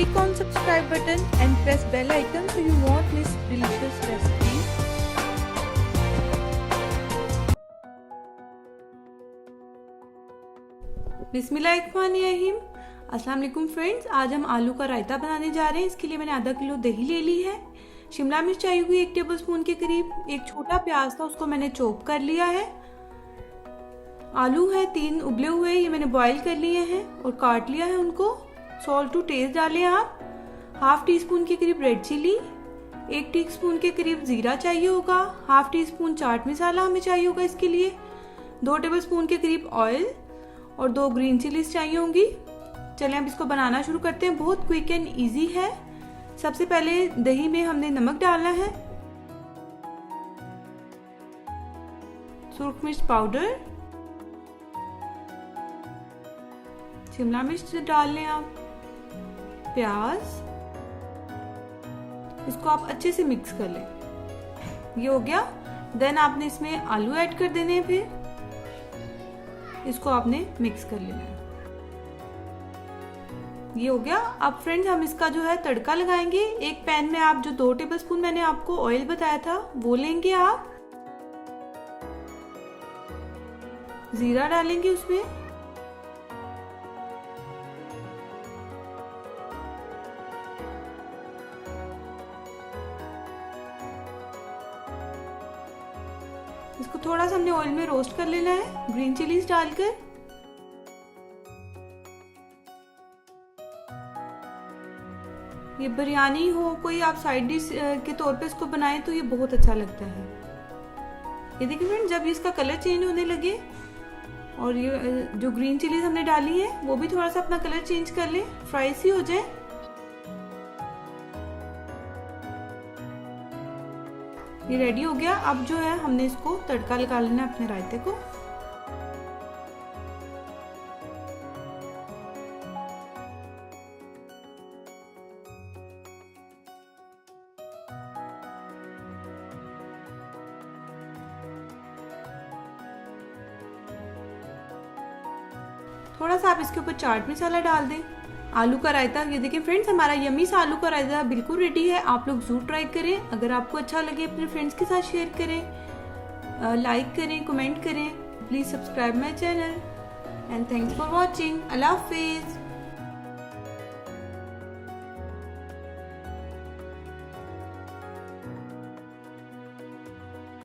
Click on subscribe button and press bell icon so you won't miss delicious recipes. बिस्मिल्लाहिर्रहमानिर्रहीम। अस्सलाम वालेकुम friends, आज हम आलू का रायता बनाने जा रहे हैं। इसके लिए मैंने आधा किलो दही ले ली है, शिमला मिर्च चाहिए हुई 1 टेबलस्पून के करीब, एक छोटा प्याज था उसको मैंने चॉप कर लिया है, आलू है 3 उबले हुए, ये मैंने बॉईल कर लिए हैं और काट लिया है उनको। सॉल्ट टू टेस्ट डालें आप, हाफ टी स्पून के करीब रेड चिली, 1 टीस्पून के करीब जीरा चाहिए होगा, half tea spoon chaat masala हमें चाहिए होगा इसके लिए, 2 टेबलस्पून के करीब ऑयल और 2 ग्रीन चिलीज चाहिए होंगी। चलें अब इसको बनाना शुरू करते हैं। बहुत क्विक एंड इजी है। सबसे पहले दही में हमने नमक डालना है, सुर्ख मिर्च पाउडर, शिमला मिर्च डाल लें आप, प्याज, इसको आप अच्छे से मिक्स कर लें। ये हो गया। देन आपने इसमें आलू ऐड कर देने हैं, फिर इसको आपने मिक्स कर लेना है। ये हो गया। अब फ्रेंड्स हम इसका जो है तड़का लगाएंगे। एक पैन में आप जो 2 टेबलस्पून मैंने आपको ऑयल बताया था वो लेंगे आप, जीरा डालेंगे उसमें, इसको थोड़ा सा हमने ऑयल में रोस्ट कर लेना है ग्रीन चिलीज डालकर। ये बिरयानी हो, कोई आप साइड डिश के तौर पे इसको बनाएं तो ये बहुत अच्छा लगता है। ये देखिए फ्रेंड, जब इसका कलर चेंज होने लगे और ये जो ग्रीन चिलीज हमने डाली है वो भी थोड़ा सा अपना कलर चेंज कर ले, फ्राई सी हो जाए। ये रेडी हो गया। अब जो है हमने इसको तड़का लगा लेना है अपने रायते को। थोड़ा सा आप इसके ऊपर चाट मसाला डाल दें। आलू का रायता, ये देखिए फ्रेंड्स, हमारा यम्मी सा आलू का रायता बिल्कुल रेडी है। आप लोग जरूर ट्राई करें। अगर आपको अच्छा लगे अपने फ्रेंड्स के साथ शेयर करें, लाइक करें, कमेंट करें। Please subscribe my channel and thanks for watching. Allah Hafiz.